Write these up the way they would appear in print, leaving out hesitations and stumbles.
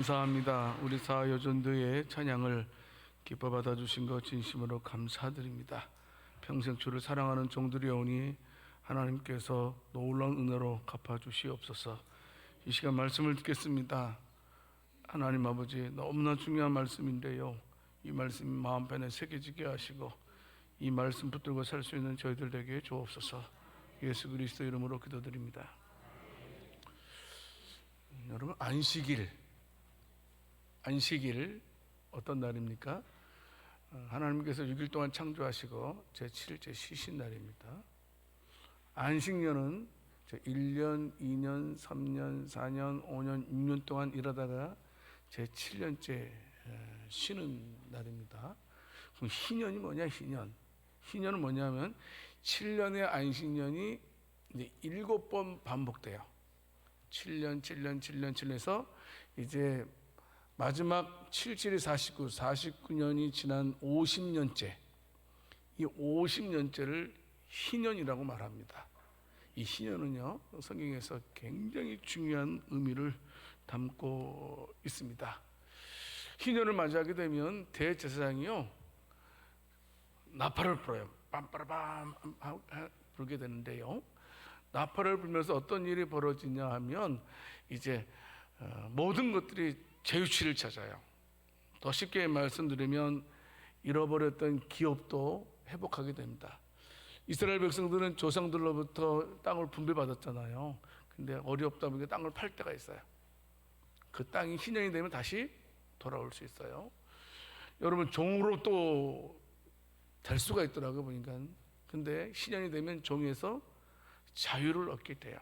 감사합니다. 우리 사여전도의 찬양을 기뻐 받아주신 것 진심으로 감사드립니다. 평생 주를 사랑하는 종들이오니 하나님께서 놀라운 은혜로 갚아주시옵소서. 이 시간 말씀을 듣겠습니다. 하나님 아버지, 너무나 중요한 말씀인데요, 이 말씀이 마음편에 새겨지게 하시고 이 말씀 붙들고 살 수 있는 저희들 되게 주옵소서. 예수 그리스도 이름으로 기도드립니다. 여러분, 안식일 어떤 날입니까? 하나님께서 6일 동안 창조하시고 제7일째 쉬신 날입니다. 안식년은 1년, 2년, 3년, 4년, 5년, 6년 동안 일하다가 제7년째 쉬는 날입니다. 그럼 희년이 뭐냐? 희년은 뭐냐면 7년의 안식년이 이제 7번 반복돼요. 7년에서 이제 마지막 7, 7이 49년이 지난 50년째, 이 50년째를 희년이라고 말합니다. 이 희년은요, 성경에서 굉장히 중요한 의미를 담고 있습니다. 희년을 맞이하게 되면 대제사장이요, 나팔을 불어요. 빰빠라밤 불게 되는데요, 나팔을 불면서 어떤 일이 벌어지냐 하면 이제 모든 것들이 제유치를 찾아요. 더 쉽게 말씀드리면 잃어버렸던 기업도 회복하게 됩니다. 이스라엘 백성들은 조상들로부터 땅을 분배받았잖아요. 근데 어렵다 보니까 땅을 팔 때가 있어요. 그 땅이 희년이 되면 다시 돌아올 수 있어요. 여러분, 종으로 또 될 수가 있더라고요, 보니까. 근데 희년이 되면 종에서 자유를 얻게 돼요.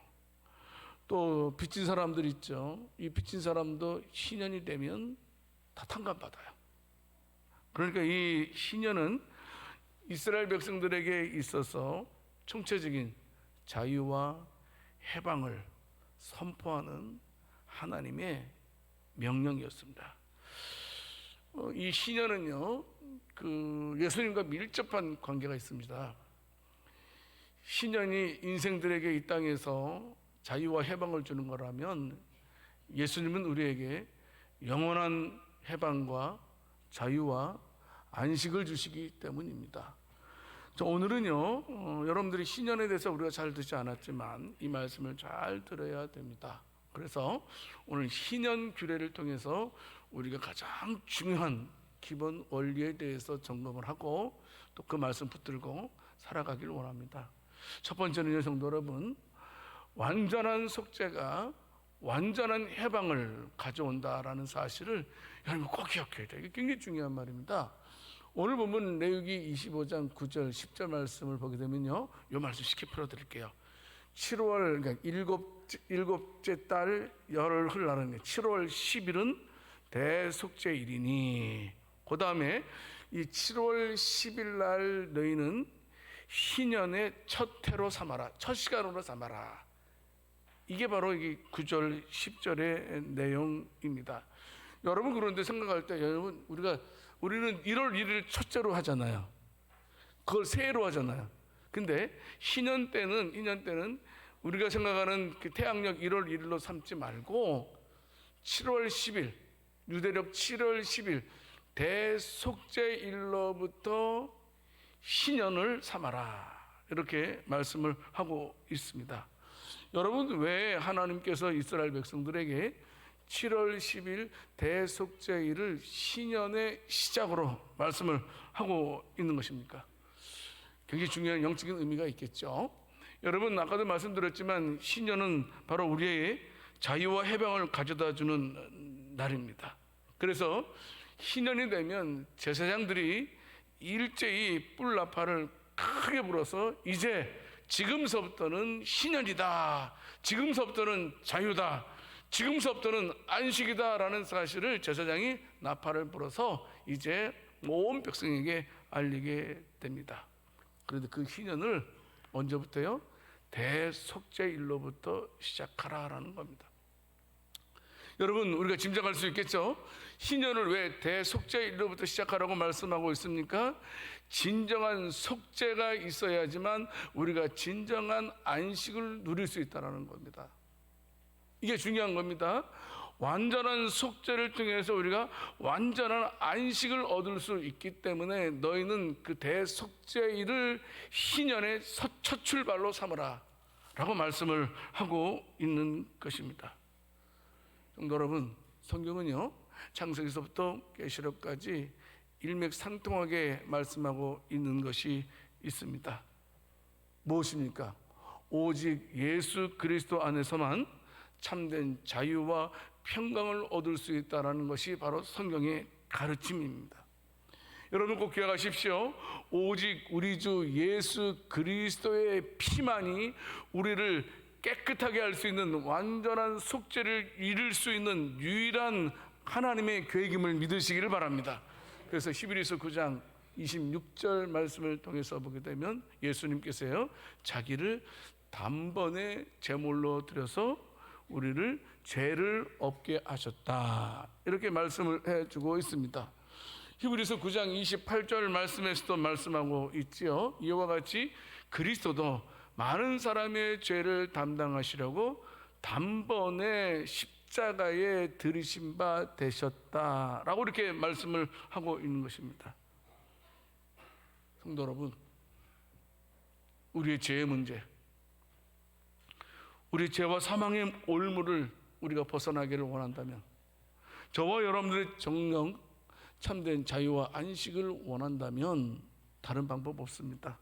또 빚진 사람들 있죠. 이 빚진 사람도 희년이 되면 다 탕감받아요. 그러니까 이 희년은 이스라엘 백성들에게 있어서 총체적인 자유와 해방을 선포하는 하나님의 명령이었습니다. 이 희년은요, 예수님과 밀접한 관계가 있습니다. 희년이 인생들에게 이 땅에서 자유와 해방을 주는 거라면 예수님은 우리에게 영원한 해방과 자유와 안식을 주시기 때문입니다. 오늘은요, 여러분들이 희년에 대해서 우리가 잘 듣지 않았지만 이 말씀을 잘 들어야 됩니다. 그래서 오늘 희년 규례를 통해서 우리가 가장 중요한 기본 원리에 대해서 점검을 하고 또 그 말씀 붙들고 살아가길 원합니다. 첫 번째는요, 성도 여러분, 완전한 속죄가 완전한 해방을 가져온다라는 사실을 여러분 꼭 기억해야 돼요. 이게 굉장히 중요한 말입니다. 오늘 보면 레위기 25장 9절 10절 말씀을 보게 되면요, 이 말씀 쉽게 풀어드릴게요. 7월, 그러니까 일곱째 달 열흘 날은 7월 10일은 대속죄일이니, 그 다음에 이 7월 10일 날 너희는 희년의 첫 해로 삼아라, 첫 시간으로 삼아라. 이게 바로 이 9절 10절의 내용입니다. 여러분, 그런데 생각할 때 여러분, 우리는 1월 1일 첫째로 하잖아요. 그걸 새해로 하잖아요. 근데 희년 때는 우리가 생각하는 그 태양력 1월 1일로 삼지 말고 7월 10일, 유대력 7월 10일 대속죄일로부터 희년을 삼아라, 이렇게 말씀을 하고 있습니다. 여러분, 왜 하나님께서 이스라엘 백성들에게 7월 10일 대속죄일을 희년의 시작으로 말씀을 하고 있는 것입니까? 굉장히 중요한 영적인 의미가 있겠죠. 여러분, 아까도 말씀드렸지만 희년은 바로 우리의 자유와 해방을 가져다 주는 날입니다. 그래서 희년이 되면 제사장들이 일제히 뿔나팔을 크게 불어서 이제 지금서부터는 희년이다, 지금서부터는 자유다, 지금서부터는 안식이다 라는 사실을 제사장이 나팔을 불어서 이제 온 백성에게 알리게 됩니다. 그런데 그 희년을 언제부터요? 대속죄일로부터 시작하라라는 겁니다. 여러분, 우리가 짐작할 수 있겠죠? 희년을 왜 대속죄일로부터 시작하라고 말씀하고 있습니까? 진정한 속죄가 있어야지만 우리가 진정한 안식을 누릴 수 있다는 겁니다. 이게 중요한 겁니다. 완전한 속죄를 통해서 우리가 완전한 안식을 얻을 수 있기 때문에 너희는 그 대속죄일을 희년의 첫 출발로 삼으라 라고 말씀을 하고 있는 것입니다. 성도 여러분, 성경은요 창세기서부터 계시록까지 일맥상통하게 말씀하고 있는 것이 있습니다. 무엇입니까? 오직 예수 그리스도 안에서만 참된 자유와 평강을 얻을 수 있다는 것이 바로 성경의 가르침입니다. 여러분 꼭 기억하십시오. 오직 우리 주 예수 그리스도의 피만이 우리를 깨끗하게 할 수 있는 완전한 속죄를 이룰 수 있는 유일한 하나님의 계획임을 믿으시기를 바랍니다. 그래서 히브리서 9장 26절 말씀을 통해서 보게 되면 예수님께서요 자기를 단번에 제물로 드려서 우리를 죄를 없게 하셨다 이렇게 말씀을 해주고 있습니다. 히브리서 9장 28절 말씀에서도 말씀하고 있지요. 이와 같이 그리스도도 많은 사람의 죄를 담당하시려고 단번에 십자가에 들이신 바 되셨다라고 이렇게 말씀을 하고 있는 것입니다. 성도 여러분, 우리의 죄의 문제, 우리 죄와 사망의 올무를 우리가 벗어나기를 원한다면, 저와 여러분들의 정령 참된 자유와 안식을 원한다면 다른 방법 없습니다.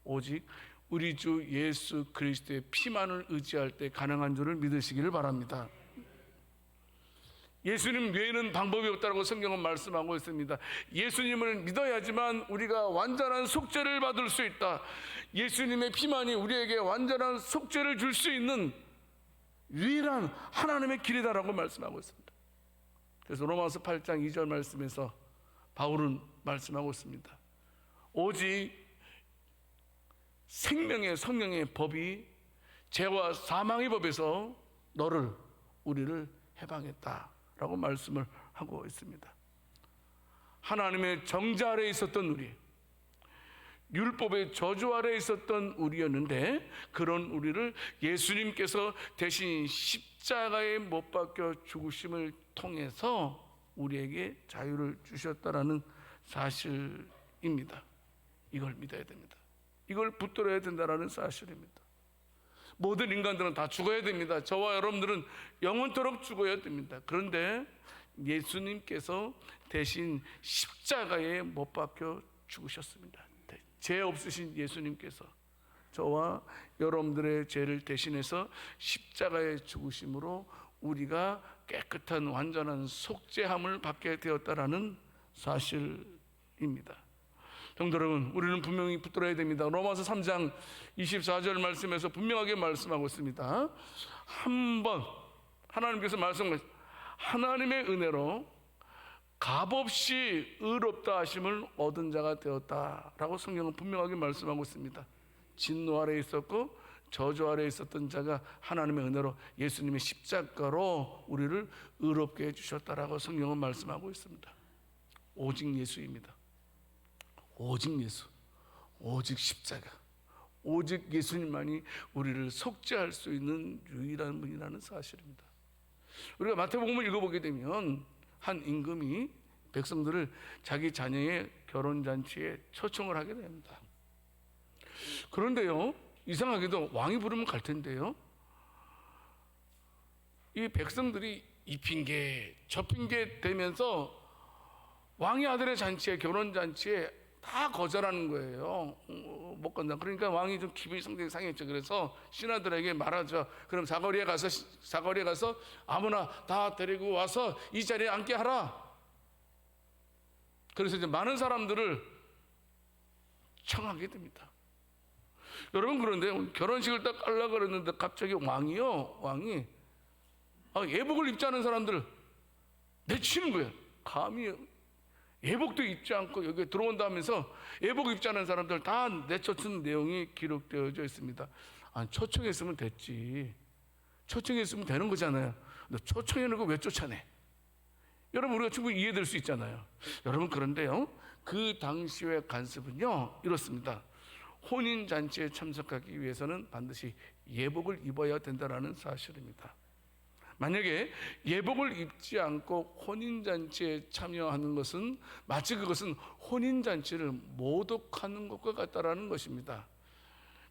오직 우리 주 예수 그리스도의 피만을 의지할 때 가능한 줄을 믿으시기를 바랍니다. 예수님 외에는 방법이 없다고 성경은 말씀하고 있습니다. 예수님을 믿어야지만 우리가 완전한 속죄를 받을 수 있다. 예수님의 피만이 우리에게 완전한 속죄를 줄 수 있는 유일한 하나님의 길이다라고 말씀하고 있습니다. 그래서 로마서 8장 2절 말씀에서 바울은 말씀하고 있습니다. 오직 생명의 성령의 법이 죄와 사망의 법에서 우리를 해방했다라고 말씀을 하고 있습니다. 하나님의 정죄 아래에 있었던 우리, 율법의 저주 아래에 있었던 우리였는데 그런 우리를 예수님께서 대신 십자가에 못 박혀 죽으심을 통해서 우리에게 자유를 주셨다라는 사실입니다. 이걸 믿어야 됩니다. 이걸 붙들어야 된다는 사실입니다. 모든 인간들은 다 죽어야 됩니다. 저와 여러분들은 영원토록 죽어야 됩니다. 그런데 예수님께서 대신 십자가에 못 박혀 죽으셨습니다. 죄 없으신 예수님께서 저와 여러분들의 죄를 대신해서 십자가에 죽으심으로 우리가 깨끗한 완전한 속죄함을 받게 되었다라는 사실입니다. 성도 여러분, 우리는 분명히 붙들어야 됩니다. 로마서 3장 24절 말씀에서 분명하게 말씀하고 있습니다. 한번 하나님께서 말씀하셨습니다. 하나님의 은혜로 값없이 의롭다 하심을 얻은 자가 되었다라고 성경은 분명하게 말씀하고 있습니다. 진노 아래에 있었고 저주 아래에 있었던 자가 하나님의 은혜로 예수님의 십자가로 우리를 의롭게 해주셨다라고 성경은 말씀하고 있습니다. 오직 예수입니다. 오직 예수, 오직 십자가, 오직 예수님만이 우리를 속죄할 수 있는 유일한 분이라는 사실입니다. 우리가 마태복음을 읽어보게 되면 한 임금이 백성들을 자기 자녀의 결혼잔치에 초청을 하게 됩니다. 그런데요, 이상하게도 왕이 부르면 갈 텐데요, 이 백성들이 이 핑계 저 핑계 대면서 왕의 아들의 잔치에, 결혼잔치에 다 거절하는 거예요. 못 간다. 그러니까 왕이 좀 기분이 상당히 상했죠. 그래서 신하들에게 말하죠. 그럼 사거리에 가서 아무나 다 데리고 와서 이 자리에 앉게 하라. 그래서 이제 많은 사람들을 청하게 됩니다. 여러분, 그런데 결혼식을 딱 하려고 그랬는데 갑자기 왕이 예복을 입지 않은 사람들 내치는 거예요. 감히 예복도 입지 않고 여기에 들어온다면서 예복 입지 않은 사람들 다 내쫓은 내용이 기록되어져 있습니다. 아니, 초청했으면 됐지. 초청했으면 되는 거잖아요. 근데 초청해놓고 왜 쫓아내? 여러분, 우리가 충분히 이해될 수 있잖아요. 여러분, 그런데요, 그 당시의 관습은요 이렇습니다. 혼인잔치에 참석하기 위해서는 반드시 예복을 입어야 된다는 사실입니다. 만약에 예복을 입지 않고 혼인잔치에 참여하는 것은 마치 그것은 혼인잔치를 모독하는 것과 같다라는 것입니다.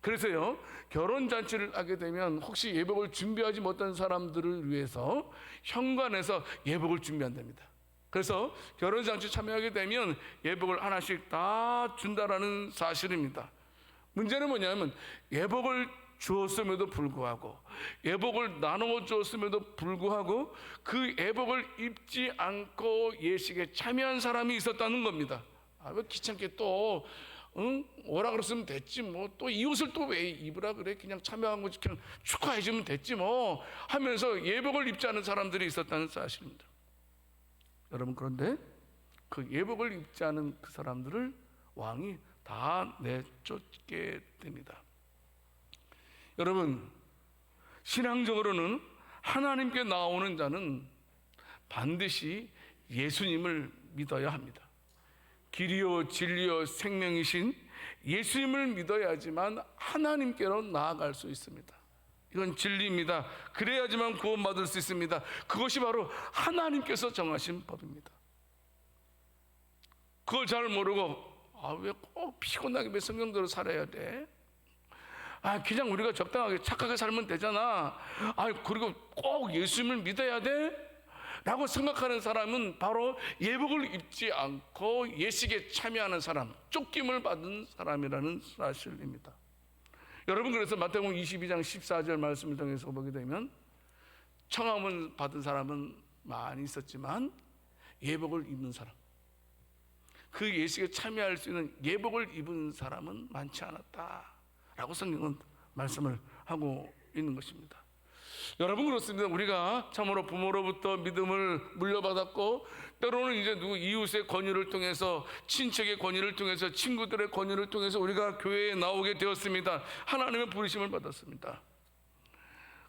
그래서요, 결혼잔치를 하게 되면 혹시 예복을 준비하지 못한 사람들을 위해서 현관에서 예복을 준비한답니다. 그래서 결혼잔치 참여하게 되면 예복을 하나씩 다 준다라는 사실입니다. 문제는 뭐냐면 예복을 주었음에도 불구하고, 예복을 나누어 주었음에도 불구하고 그 예복을 입지 않고 예식에 참여한 사람이 있었다는 겁니다. 왜 귀찮게 또 오라 그랬으면 됐지 뭐, 또 이 옷을 또 왜 입으라 그래, 그냥 참여한 거지, 그냥 축하해 주면 됐지 뭐 하면서 예복을 입지 않은 사람들이 있었다는 사실입니다. 여러분, 그런데 그 예복을 입지 않은 그 사람들을 왕이 다 내쫓게 됩니다. 여러분, 신앙적으로는 하나님께 나오는 자는 반드시 예수님을 믿어야 합니다. 길이요 진리요 생명이신 예수님을 믿어야지만 하나님께로 나아갈 수 있습니다. 이건 진리입니다. 그래야지만 구원받을 수 있습니다. 그것이 바로 하나님께서 정하신 법입니다. 그걸 잘 모르고 왜 꼭 피곤하게 왜 성경대로 살아야 돼? 그냥 우리가 적당하게 착하게 살면 되잖아. 그리고 꼭 예수님을 믿어야 돼? 라고 생각하는 사람은 바로 예복을 입지 않고 예식에 참여하는 사람, 쫓김을 받은 사람이라는 사실입니다. 여러분, 그래서 마태복음 22장 14절 말씀을 통해서 보게 되면 청함을 받은 사람은 많이 있었지만 예복을 입는 사람, 그 예식에 참여할 수 있는 예복을 입은 사람은 많지 않았다라고 성경은 말씀을 하고 있는 것입니다. 여러분, 그렇습니다. 우리가 참으로 부모로부터 믿음을 물려받았고, 때로는 이제 이웃의 권유를 통해서, 친척의 권유를 통해서, 친구들의 권유를 통해서 우리가 교회에 나오게 되었습니다. 하나님의 부르심을 받았습니다.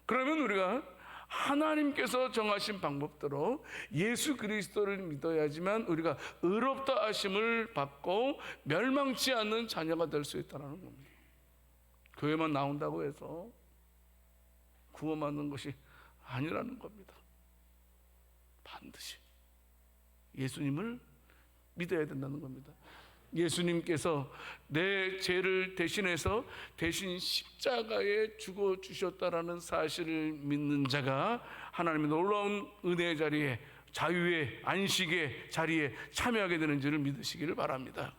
그러면 우리가 하나님께서 정하신 방법대로 예수 그리스도를 믿어야지만 우리가 의롭다 하심을 받고 멸망치 않는 자녀가 될 수 있다는 겁니다. 교회만 나온다고 해서 구원받는 것이 아니라는 겁니다. 반드시 예수님을 믿어야 된다는 겁니다. 예수님께서 내 죄를 대신해서 대신 십자가에 죽어 주셨다라는 사실을 믿는 자가 하나님의 놀라운 은혜의 자리에, 자유의 안식의 자리에 참여하게 되는 줄을 믿으시기를 바랍니다.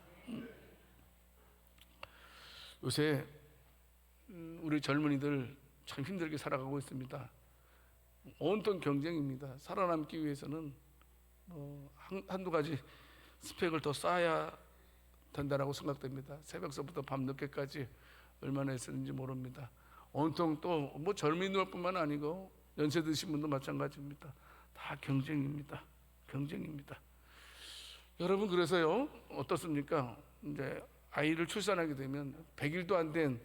요새 우리 젊은이들 참 힘들게 살아가고 있습니다. 온통 경쟁입니다. 살아남기 위해서는 한두 가지 스펙을 더 쌓아야 된다라고 생각됩니다. 새벽서부터 밤늦게까지 얼마나 했는지 모릅니다. 온통 또 젊은이들뿐만 아니고 연세 드신 분도 마찬가지입니다. 다 경쟁입니다. 경쟁입니다. 여러분, 그래서요, 어떻습니까? 이제 아이를 출산하게 되면 100일도 안 된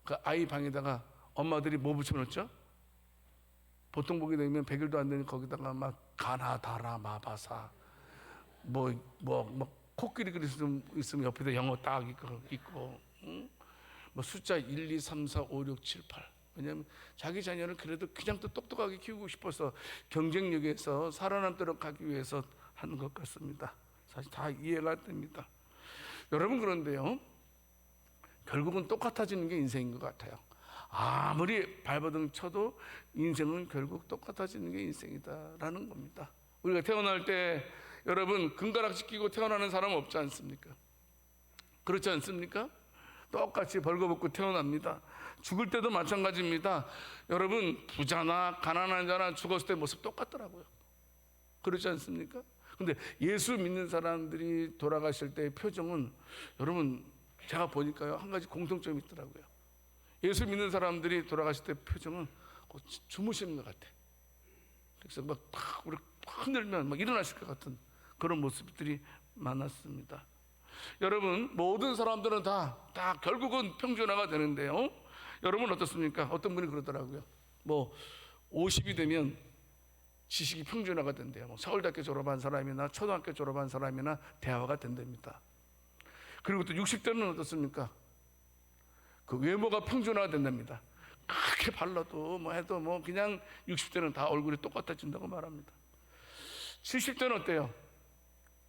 그 아이 방에다가 엄마들이 뭐 붙여놓죠? 보통 보게 되면 100일도 안 되는 거기다가 막 가나다라 마바사 코끼리 그리 있으면 옆에다 영어 딱 있고 숫자 1, 2, 3, 4, 5, 6, 7, 8. 왜냐하면 자기 자녀를 그래도 그냥 또 똑똑하게 키우고 싶어서 경쟁력에서 살아남도록 하기 위해서 하는 것 같습니다. 사실 다 이해가 됩니다. 여러분, 그런데요, 결국은 똑같아지는 게 인생인 것 같아요. 아무리 발버둥 쳐도 인생은 결국 똑같아지는 게 인생이다라는 겁니다. 우리가 태어날 때 여러분 금가락지 끼고 태어나는 사람 없지 않습니까? 그렇지 않습니까? 똑같이 벌거벗고 태어납니다. 죽을 때도 마찬가지입니다. 여러분, 부자나 가난한 자나 죽었을 때 모습 똑같더라고요. 그렇지 않습니까? 근데 예수 믿는 사람들이 돌아가실 때의 표정은 여러분, 제가 보니까요, 한 가지 공통점이 있더라고요. 예수 믿는 사람들이 돌아가실 때 표정은 주무시는 것 같아. 그래서 막 흔들면 막 일어나실 것 같은 그런 모습들이 많았습니다. 여러분, 모든 사람들은 다 결국은 평준화가 되는데요, 여러분 어떻습니까? 어떤 분이 그러더라고요. 50이 되면 지식이 평준화가 된대요. 서울대학교 졸업한 사람이나 초등학교 졸업한 사람이나 대화가 된답니다. 그리고 또 60대는 어떻습니까? 그 외모가 평준화가 된답니다. 이렇게 발라도 뭐 해도 뭐 그냥 60대는 다 얼굴이 똑같아진다고 말합니다. 70대는 어때요?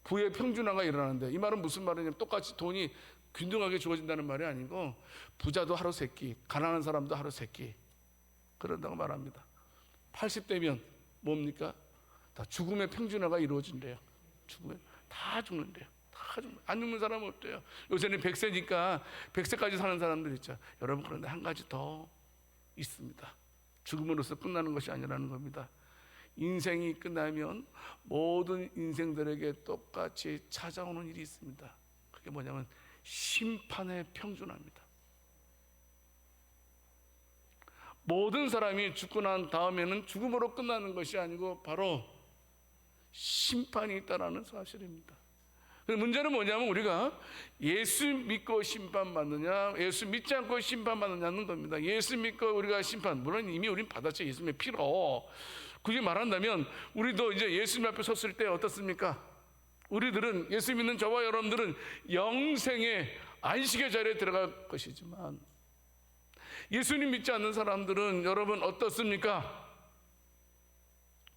부의 평준화가 일어나는데, 이 말은 무슨 말이냐면 똑같이 돈이 균등하게 주어진다는 말이 아니고 부자도 하루 세끼, 가난한 사람도 하루 세끼 그런다고 말합니다. 80대면 뭡니까? 다 죽음의 평준화가 이루어진대요. 죽음에 다 죽는데요. 다 죽는. 안 죽는 사람은 없대요. 요새는 100세니까 100세까지 사는 사람들 있죠. 여러분, 그런데 한 가지 더 있습니다. 죽음으로써 끝나는 것이 아니라는 겁니다. 인생이 끝나면 모든 인생들에게 똑같이 찾아오는 일이 있습니다. 그게 뭐냐면 심판의 평준화입니다. 모든 사람이 죽고 난 다음에는 죽음으로 끝나는 것이 아니고 바로 심판이 있다는 사실입니다. 문제는 뭐냐면 우리가 예수 믿고 심판받느냐, 예수 믿지 않고 심판받느냐는 겁니다. 예수 믿고 우리가 심판, 물론 이미 우린 받았죠. 예수님의 피로. 굳이 말한다면 우리도 이제 예수님 앞에 섰을 때 어떻습니까? 우리들은, 예수 믿는 저와 여러분들은 영생의 안식의 자리에 들어갈 것이지만, 예수님 믿지 않는 사람들은 여러분 어떻습니까?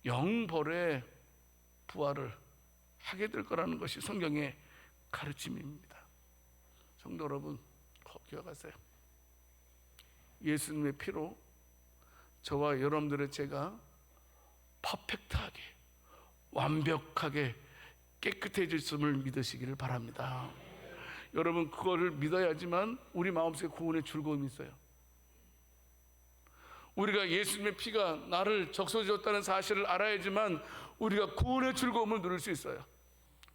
영벌의 부활을 하게 될 거라는 것이 성경의 가르침입니다. 성도 여러분, 꼭 기억하세요. 예수님의 피로 저와 여러분들의 죄가 퍼펙트하게, 완벽하게 깨끗해졌음을 믿으시기를 바랍니다. 여러분, 그거를 믿어야지만 우리 마음속에 구원의 즐거움이 있어요. 우리가 예수님의 피가 나를 적셔주었다는 사실을 알아야지만 우리가 구원의 즐거움을 누릴 수 있어요.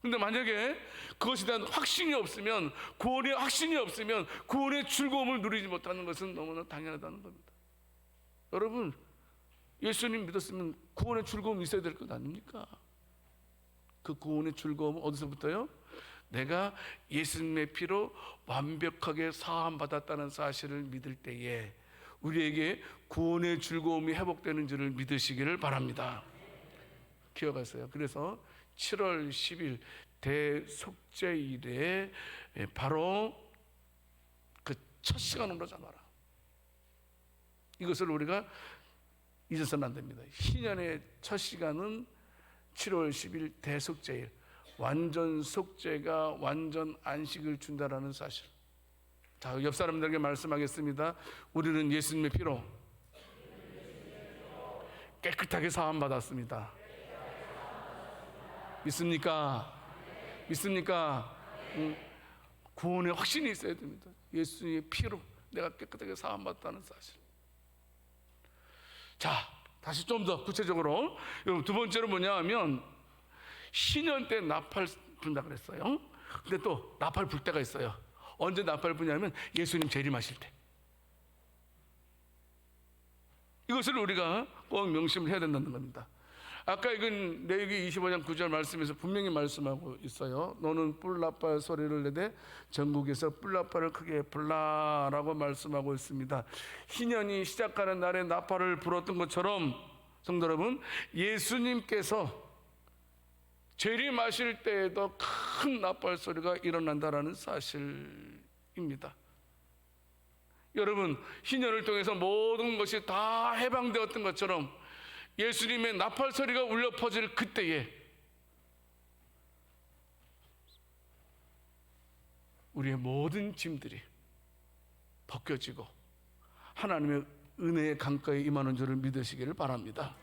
근데 만약에 그것에 대한 확신이 없으면, 구원의 확신이 없으면 구원의 즐거움을 누리지 못하는 것은 너무나 당연하다는 겁니다. 여러분, 예수님 믿었으면 구원의 즐거움이 있어야 될 것 아닙니까? 그 구원의 즐거움은 어디서부터요? 내가 예수님의 피로 완벽하게 사함받았다는 사실을 믿을 때에 우리에게 구원의 즐거움이 회복되는 줄을 믿으시기를 바랍니다. 기억하세요. 그래서 7월 10일 대속죄일에 바로 그 첫 시간으로 잡아라. 이것을 우리가 잊어서는 안 됩니다. 희년의 첫 시간은 7월 10일 대속죄일, 완전 속죄가 완전 안식을 준다라는 사실. 자, 옆 사람들에게 말씀하겠습니다. 우리는 예수님의 피로 깨끗하게 사함 받았습니다. 믿습니까? 믿습니까? 구원의 확신이 있어야 됩니다. 예수의 피로 내가 깨끗하게 사함 받았다는 사실. 자, 다시 좀 더 구체적으로, 두 번째로 뭐냐 하면 신년 때 나팔 분다 그랬어요. 근데 또 나팔 불 때가 있어요. 언제 나팔 부냐면 예수님 재림하실 때. 이것을 우리가 꼭 명심을 해야 된다는 겁니다. 아까 이건 레위기 25장 9절 말씀에서 분명히 말씀하고 있어요. 너는 뿔나팔 소리를 내되 전국에서 뿔나팔을 크게 불라라고 말씀하고 있습니다. 희년이 시작하는 날에 나팔을 불었던 것처럼 성도 여러분, 예수님께서 재림하실 때에도 큰 나팔 소리가 일어난다라는 사실입니다. 여러분, 희년을 통해서 모든 것이 다 해방되었던 것처럼 예수님의 나팔 소리가 울려 퍼질 그때에 우리의 모든 짐들이 벗겨지고 하나님의 은혜의 강가에 임하는 줄을 믿으시기를 바랍니다.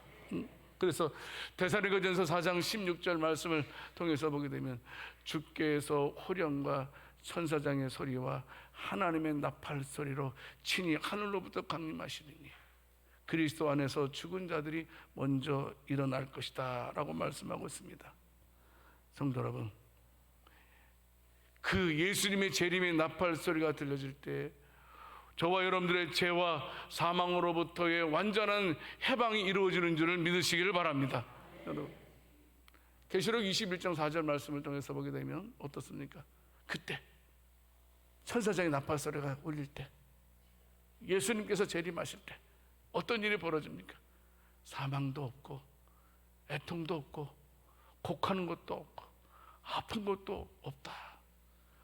그래서 데살로니가전서 4장 16절 말씀을 통해서 보게 되면 주께서 호령과 천사장의 소리와 하나님의 나팔 소리로 친히 하늘로부터 강림하시리니 그리스도 안에서 죽은 자들이 먼저 일어날 것이다 라고 말씀하고 있습니다. 성도 여러분, 그 예수님의 재림의 나팔 소리가 들려질 때 저와 여러분들의 죄와 사망으로부터의 완전한 해방이 이루어지는 줄을 믿으시기를 바랍니다. 여러분, 계시록 21장 4절 말씀을 통해서 보게 되면 어떻습니까? 그때 천사장의 나팔 소리가 울릴 때, 예수님께서 재림하실 때 어떤 일이 벌어집니까? 사망도 없고 애통도 없고 곡하는 것도 없고 아픈 것도 없다.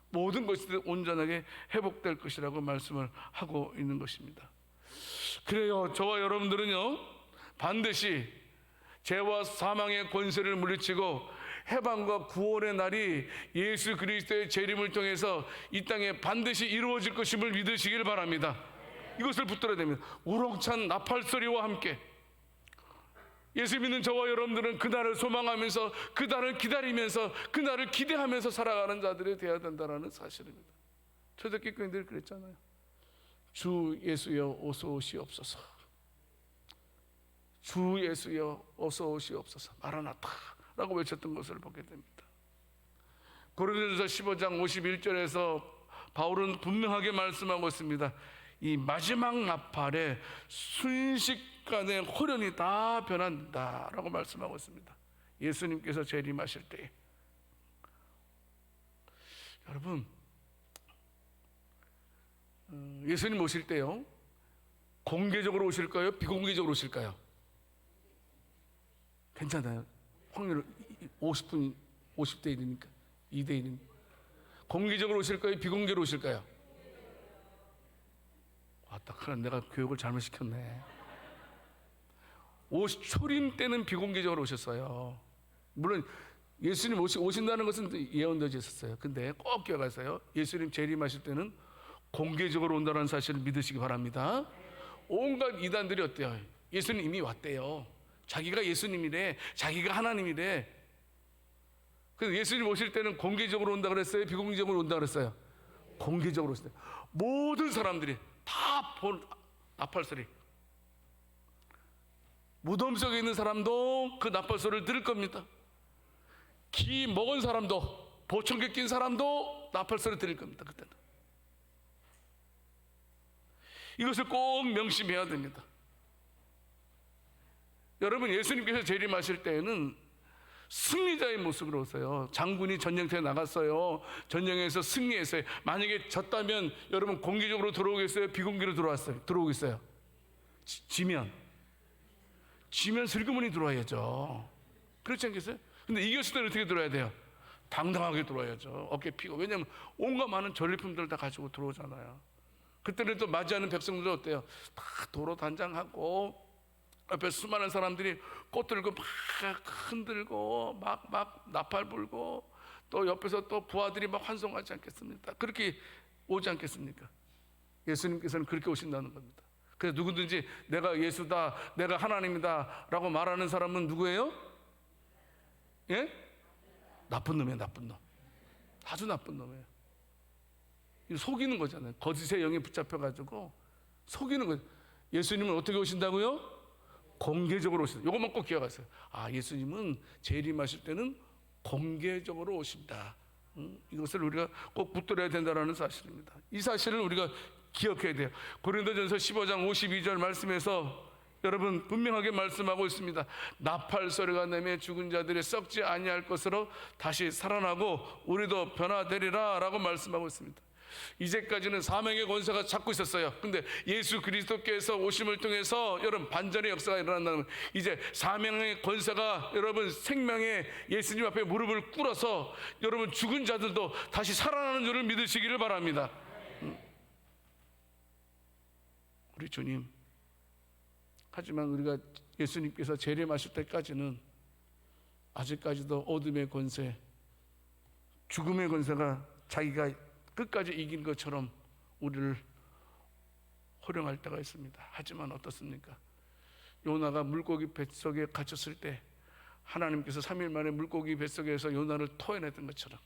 모든 것이 온전하게 회복될 것이라고 말씀을 하고 있는 것입니다. 그래요. 저와 여러분들은요, 반드시 죄와 사망의 권세를 물리치고 해방과 구원의 날이 예수 그리스도의 재림을 통해서 이 땅에 반드시 이루어질 것임을 믿으시길 바랍니다. 이것을 붙들어야 됩니다. 우렁찬 나팔소리와 함께 예수 믿는 저와 여러분들은 그날을 소망하면서, 그날을 기다리면서, 그날을 기대하면서 살아가는 자들이 되어야 된다는 사실입니다. 초대교회 교인들이 그랬잖아요. 주 예수여 어서 오시옵소서. 주 예수여 어서 오시옵소서. 마라나타 라고 외쳤던 것을 보게 됩니다. 고린도전서 15장 51절에서 바울은 분명하게 말씀하고 있습니다. 이 마지막 나팔에 순식간에 호련이 다 변한다 라고 말씀하고 있습니다. 예수님께서 재림하실 때, 여러분, 예수님 오실 때요, 공개적으로 오실까요? 비공개적으로 오실까요? 괜찮아요. 확률 50대 1이니까 2대 1이니까. 공개적으로 오실까요? 비공개로 오실까요? 그래, 내가 교육을 잘못 시켰네. 초림 때는 비공개적으로 오셨어요. 물론 예수님 오신다는 것은 예언되어 있었어요. 근데 꼭 기억하세요. 예수님 재림하실 때는 공개적으로 온다는 사실을 믿으시기 바랍니다. 온갖 이단들이 어때요? 예수님 이미 왔대요. 자기가 예수님이래, 자기가 하나님이래. 그래서 예수님 오실 때는 공개적으로 온다 그랬어요? 비공개적으로 온다 그랬어요? 공개적으로 오실 때 모든 사람들이 다 본 나팔소리, 무덤 속에 있는 사람도 그 나팔소리를 들을 겁니다. 기 먹은 사람도, 보청기 낀 사람도 나팔소리 들을 겁니다. 그때는 이것을 꼭 명심해야 됩니다. 여러분, 예수님께서 재림하실 때에는 승리자의 모습으로 오세요. 장군이 전쟁터에 나갔어요. 전쟁에서 승리했어요. 만약에 졌다면 여러분 공개적으로 들어오겠어요? 비공개로 들어오겠어요? 지면 슬그머니 들어와야죠. 그렇지 않겠어요? 근데 이겼을 때는 어떻게 들어와야 돼요? 당당하게 들어와야죠. 어깨 피고. 왜냐하면 온갖 많은 전리품들 다 가지고 들어오잖아요. 그때는 또 맞이하는 백성들 어때요? 다 도로 단장하고 앞에 수많은 사람들이 꽃 들고 막 흔들고 막 나팔 불고, 또 옆에서 또 부하들이 막 환송하지 않겠습니까? 그렇게 오지 않겠습니까? 예수님께서는 그렇게 오신다는 겁니다. 그래서 누구든지 내가 예수다, 내가 하나님이다 라고 말하는 사람은 누구예요? 예? 나쁜 놈이에요. 나쁜 놈. 아주 나쁜 놈이에요. 속이는 거잖아요. 거짓의 영에 붙잡혀가지고 속이는 거예요. 예수님은 어떻게 오신다고요? 공개적으로 오신다. 이것만 꼭 기억하세요. 예수님은 재림하실 때는 공개적으로 오신다. 이것을 우리가 꼭 붙들어야 된다는 사실입니다. 이 사실을 우리가 기억해야 돼요. 고린도전서 15장 52절 말씀에서 여러분 분명하게 말씀하고 있습니다. 나팔 소리가 나며 죽은 자들이 썩지 아니할 것으로 다시 살아나고 우리도 변화되리라 라고 말씀하고 있습니다. 이제까지는 사명의 권세가 잡고 있었어요. 근데 예수 그리스도께서 오심을 통해서 여러분 반전의 역사가 일어난다면, 이제 사명의 권세가 여러분 생명의 예수님 앞에 무릎을 꿇어서 여러분 죽은 자들도 다시 살아나는 줄을 믿으시기를 바랍니다. 우리 주님, 하지만 우리가 예수님께서 재림하실 때까지는 아직까지도 어둠의 권세, 죽음의 권세가 자기가 끝까지 이긴 것처럼 우리를 호령할 때가 있습니다. 하지만 어떻습니까? 요나가 물고기 뱃속에 갇혔을 때 하나님께서 3일 만에 물고기 뱃속에서 요나를 토해냈던 것처럼,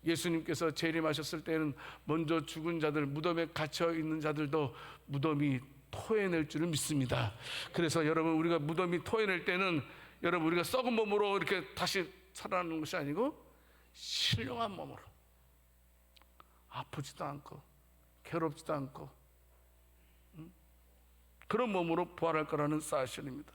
예수님께서 재림하셨을 때는 먼저 죽은 자들, 무덤에 갇혀 있는 자들도 무덤이 토해낼 줄을 믿습니다. 그래서 여러분, 우리가 무덤이 토해낼 때는 여러분 우리가 썩은 몸으로 이렇게 다시 살아나는 것이 아니고 신령한 몸으로, 아프지도 않고 괴롭지도 않고 그런 몸으로 부활할 거라는 사실입니다.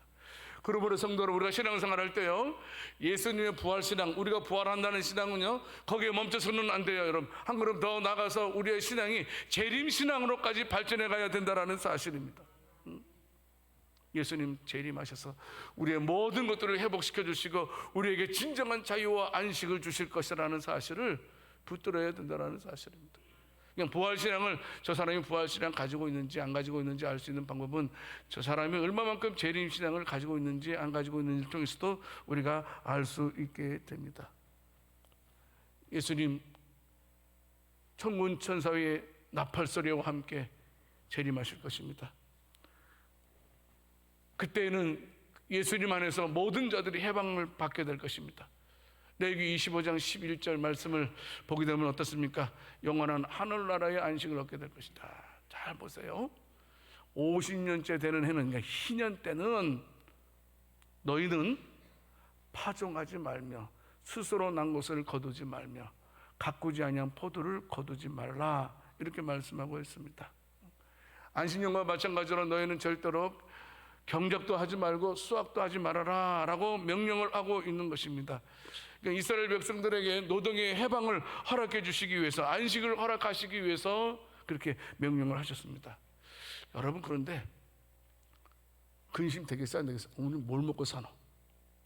그러므로 성도로 우리가 신앙생활 할 때요, 예수님의 부활신앙, 우리가 부활한다는 신앙은요 거기에 멈춰서는 안 돼요. 여러분, 한 걸음 더 나가서 우리의 신앙이 재림신앙으로까지 발전해 가야 된다는 사실입니다. 예수님 재림하셔서 우리의 모든 것들을 회복시켜 주시고 우리에게 진정한 자유와 안식을 주실 것이라는 사실을 붙들어야 된다는 사실입니다. 그냥 부활신앙을, 저 사람이 부활신앙 가지고 있는지 안 가지고 있는지 알 수 있는 방법은 저 사람이 얼마만큼 재림신앙을 가지고 있는지 안 가지고 있는지를 통해서도 우리가 알 수 있게 됩니다. 예수님 천군 천사의 나팔소리와 함께 재림하실 것입니다. 그때는 예수님 안에서 모든 자들이 해방을 받게 될 것입니다. 레위기 25장 11절 말씀을 보게 되면 어떻습니까? 영원한 하늘나라의 안식을 얻게 될 것이다. 잘 보세요. 50년째 되는 해는, 그러니까 희년 때는 너희는 파종하지 말며 스스로 난 것을 거두지 말며 가꾸지 아니한 포도를 거두지 말라, 이렇게 말씀하고 있습니다. 안식년과 마찬가지로 너희는 절대로 경작도 하지 말고 수확도 하지 말아라 라고 명령을 하고 있는 것입니다. 그러니까 이스라엘 백성들에게 노동의 해방을 허락해 주시기 위해서, 안식을 허락하시기 위해서 그렇게 명령을 하셨습니다. 여러분, 그런데 근심 되겠어요? 안 되겠어요? 오늘 뭘 먹고 사노?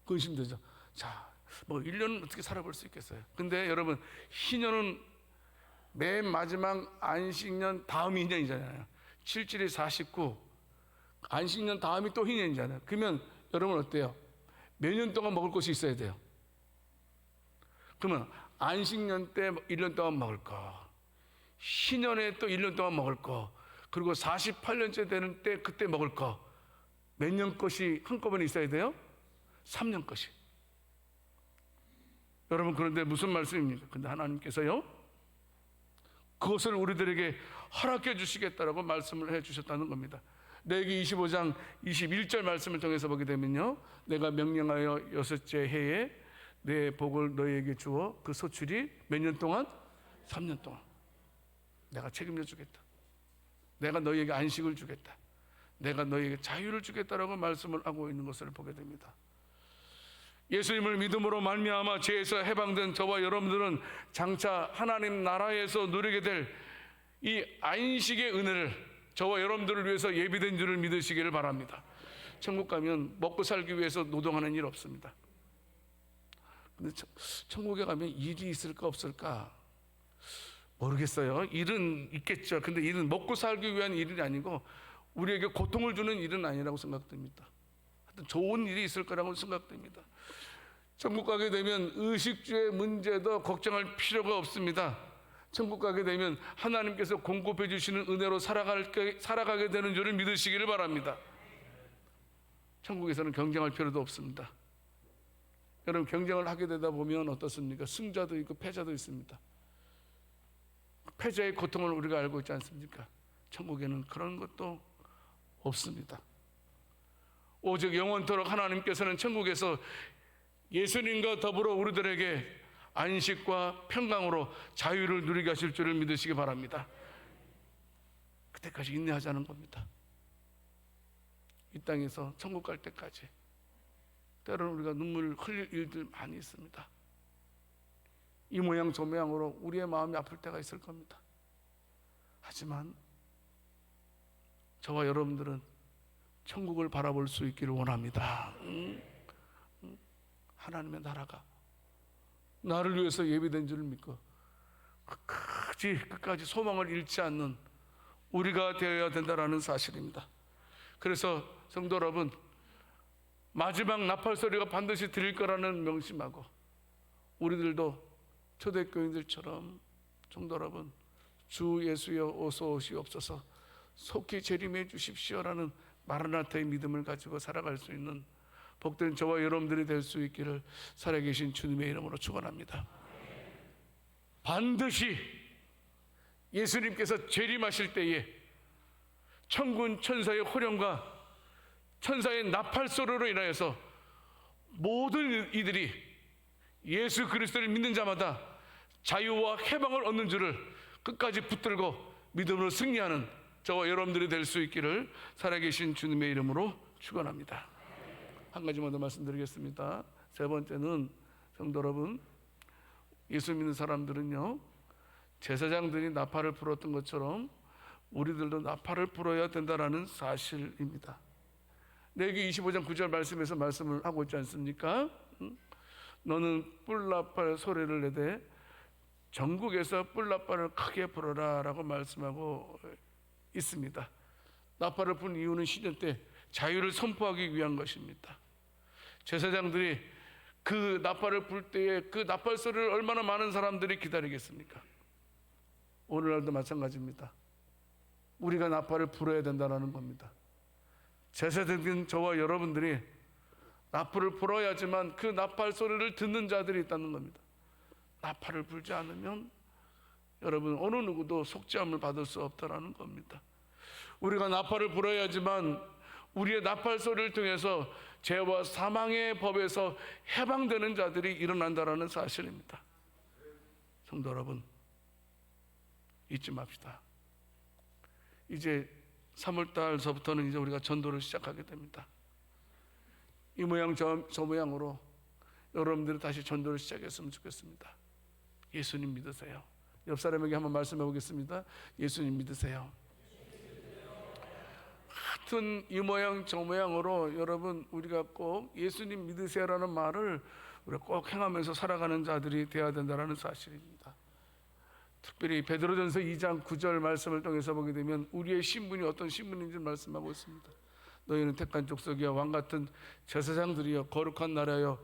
근심되죠. 자, 뭐 1년은 어떻게 살아볼 수 있겠어요? 근데 여러분, 희년은 맨 마지막 안식년 다음이 희년이잖아요. 7일이 49, 안식년 다음이 또 희년이잖아요. 그러면 여러분 어때요? 몇 년 동안 먹을 것이 있어야 돼요. 그러면 안식년 때 1년 동안 먹을 거, 희년에 또 1년 동안 먹을 거, 그리고 48년째 되는 때 그때 먹을 거, 몇 년 것이 한꺼번에 있어야 돼요? 3년 것이. 여러분, 그런데 무슨 말씀입니까? 근데 하나님께서요, 그것을 우리들에게 허락해 주시겠다라고 말씀을 해 주셨다는 겁니다. 레위기 25장 21절 말씀을 통해서 보게 되면요, 내가 명령하여 6째 해에 내 복을 너희에게 주어 그 소출이 몇 년 동안? 3년 동안 내가 책임져 주겠다. 내가 너희에게 안식을 주겠다. 내가 너희에게 자유를 주겠다라고 말씀을 하고 있는 것을 보게 됩니다. 예수님을 믿음으로 말미암아 죄에서 해방된 저와 여러분들은 장차 하나님 나라에서 누리게 될 이 안식의 은혜를 저와 여러분들을 위해서 예비된 줄을 믿으시기를 바랍니다. 천국 가면 먹고 살기 위해서 노동하는 일 없습니다. 근데 천국에 가면 일이 있을까 없을까 모르겠어요. 일은 있겠죠. 근데 일은 먹고 살기 위한 일이 아니고 우리에게 고통을 주는 일은 아니라고 생각됩니다. 하여튼 좋은 일이 있을 거라고 생각됩니다. 천국 가게 되면 의식주의 문제도 걱정할 필요가 없습니다. 천국 가게 되면 하나님께서 공급해 주시는 은혜로 살아가게 되는 줄을 믿으시기를 바랍니다. 천국에서는 경쟁할 필요도 없습니다. 여러분, 경쟁을 하게 되다 보면 어떻습니까? 승자도 있고 패자도 있습니다. 패자의 고통을 우리가 알고 있지 않습니까? 천국에는 그런 것도 없습니다. 오직 영원토록 하나님께서는 천국에서 예수님과 더불어 우리들에게 안식과 평강으로 자유를 누리게 하실 줄을 믿으시기 바랍니다. 그때까지 인내하자는 겁니다. 이 땅에서 천국 갈 때까지 때로는 우리가 눈물을 흘릴 일들 많이 있습니다. 이 모양 저 모양으로 우리의 마음이 아플 때가 있을 겁니다. 하지만 저와 여러분들은 천국을 바라볼 수 있기를 원합니다. 하나님의 나라가 나를 위해서 예비된 줄을 믿고 끝까지 소망을 잃지 않는 우리가 되어야 된다는 사실입니다. 그래서 성도 여러분, 마지막 나팔 소리가 반드시 들릴 거라는 명심하고 우리들도 초대교인들처럼 성도 여러분, 주 예수여 어서 오시옵소서, 속히 재림해 주십시오라는 마라나타의 믿음을 가지고 살아갈 수 있는 복된 저와 여러분들이 될 수 있기를 살아계신 주님의 이름으로 축원합니다. 반드시 예수님께서 재림하실 때에 천군 천사의 호령과 천사의 나팔소리로 인하여서 모든 이들이 예수 그리스도를 믿는 자마다 자유와 해방을 얻는 줄을 끝까지 붙들고 믿음으로 승리하는 저와 여러분들이 될 수 있기를 살아계신 주님의 이름으로 축원합니다. 한 가지만 더 말씀드리겠습니다. 세 번째는 성도 여러분, 예수 믿는 사람들은요, 제사장들이 나팔을 불었던 것처럼 우리들도 나팔을 불어야 된다는 사실입니다. 레위기 25장 9절 말씀에서 말씀을 하고 있지 않습니까? 너는 뿔나팔 소리를 내되 전국에서 뿔나팔을 크게 불어라라고 말씀하고 있습니다. 나팔을 부는 이유는 시즌 때 자유를 선포하기 위한 것입니다. 제사장들이 그 나팔을 불 때에 그 나팔 소리를 얼마나 많은 사람들이 기다리겠습니까? 오늘날도 마찬가지입니다. 우리가 나팔을 불어야 된다는 겁니다. 제사장인 저와 여러분들이 나팔을 불어야지만 그 나팔 소리를 듣는 자들이 있다는 겁니다. 나팔을 불지 않으면 여러분 어느 누구도 속죄함을 받을 수 없다라는 겁니다. 우리가 나팔을 불어야지만 우리의 나팔 소리를 통해서 죄와 사망의 법에서 해방되는 자들이 일어난다라는 사실입니다. 성도 여러분, 잊지 맙시다. 이제 3월달서부터는 이제 우리가 전도를 시작하게 됩니다. 이 모양 저 모양으로 여러분들이 다시 전도를 시작했으면 좋겠습니다. 예수님 믿으세요. 옆 사람에게 한번 말씀해 보겠습니다. 예수님 믿으세요. 같은 이 모양 저 모양으로 여러분 우리가 꼭 예수님 믿으세요라는 말을 우리가 꼭 행하면서 살아가는 자들이 되어야 된다는 사실입니다. 특별히 베드로전서 2장 9절 말씀을 통해서 보게 되면 우리의 신분이 어떤 신분인지 말씀하고 있습니다. 너희는 택한 족속이여 왕같은 제사장들이여 거룩한 나라여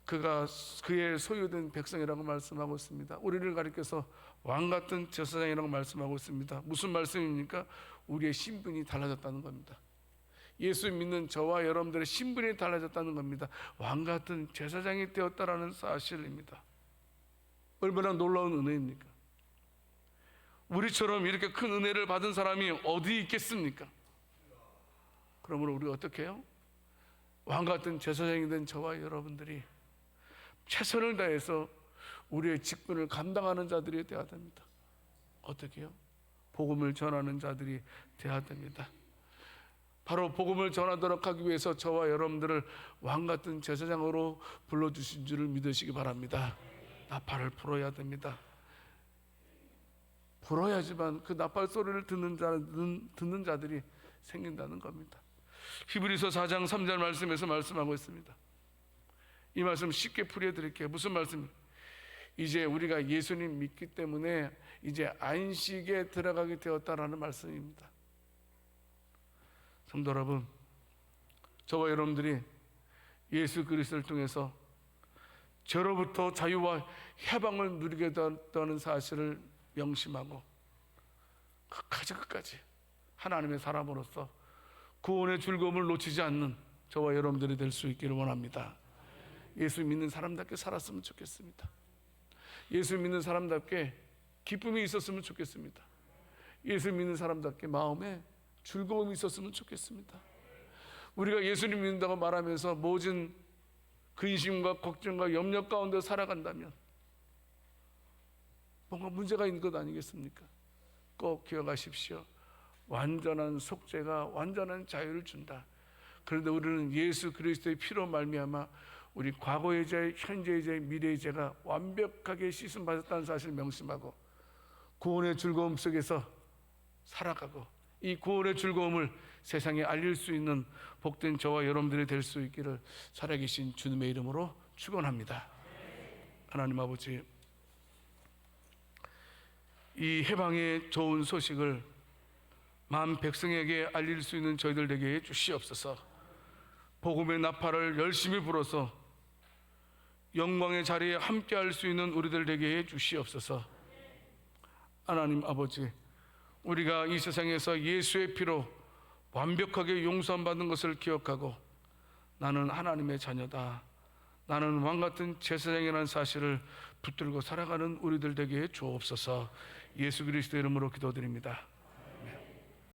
그가 그의 소유된 백성이라고 말씀하고 있습니다. 우리를 가리켜서 왕같은 제사장이라고 말씀하고 있습니다. 무슨 말씀입니까? 우리의 신분이 달라졌다는 겁니다. 예수 믿는 저와 여러분들의 신분이 달라졌다는 겁니다. 왕같은 제사장이 되었다라는 사실입니다. 얼마나 놀라운 은혜입니까? 우리처럼 이렇게 큰 은혜를 받은 사람이 어디 있겠습니까? 그러므로 우리가 어떻게 해요? 왕같은 제사장이 된 저와 여러분들이 최선을 다해서 우리의 직분을 감당하는 자들이 되어야 됩니다. 어떻게 해요? 복음을 전하는 자들이 되어야 됩니다. 바로 복음을 전하도록 하기 위해서 저와 여러분들을 왕같은 제사장으로 불러주신 줄을 믿으시기 바랍니다. 나팔을 불어야 됩니다. 불어야지만 그 나팔 소리를 듣는 자들이 생긴다는 겁니다. 히브리서 4장 3절 말씀에서 말씀하고 있습니다. 이 말씀 쉽게 풀어드릴게요. 무슨 말씀입니까? 이제 우리가 예수님 믿기 때문에 이제 안식에 들어가게 되었다라는 말씀입니다. 성도 여러분, 저와 여러분들이 예수 그리스도를 통해서 죄로부터 자유와 해방을 누리게 되었다는 사실을 명심하고 끝까지 하나님의 사람으로서 구원의 즐거움을 놓치지 않는 저와 여러분들이 될 수 있기를 원합니다. 예수 믿는 사람답게 살았으면 좋겠습니다. 예수 믿는 사람답게 기쁨이 있었으면 좋겠습니다. 예수 믿는 사람답게 마음에 즐거움이 있었으면 좋겠습니다. 우리가 예수님 믿는다고 말하면서 모진 근심과 걱정과 염려 가운데 살아간다면 뭔가 문제가 있는 것 아니겠습니까? 꼭 기억하십시오. 완전한 속죄가 완전한 자유를 준다. 그런데 우리는 예수 그리스도의 피로 말미암아 우리 과거의 죄, 현재의 죄, 미래의 죄가 완벽하게 씻음 받았다는 사실을 명심하고 구원의 즐거움 속에서 살아가고 이 구원의 즐거움을 세상에 알릴 수 있는 복된 저와 여러분들이 될 수 있기를 살아계신 주님의 이름으로 축원합니다. 하나님 아버지, 이 해방의 좋은 소식을 만 백성에게 알릴 수 있는 저희들 되게 해 주시옵소서. 복음의 나팔을 열심히 불어서 영광의 자리에 함께할 수 있는 우리들 되게 해 주시옵소서. 하나님 아버지, 우리가 이 세상에서 예수의 피로 완벽하게 용서받는 것을 기억하고 나는 하나님의 자녀다, 나는 왕같은 제사장이라는 사실을 붙들고 살아가는 우리들 되게 해 주옵소서. 예수 그리스도 이름으로 기도드립니다.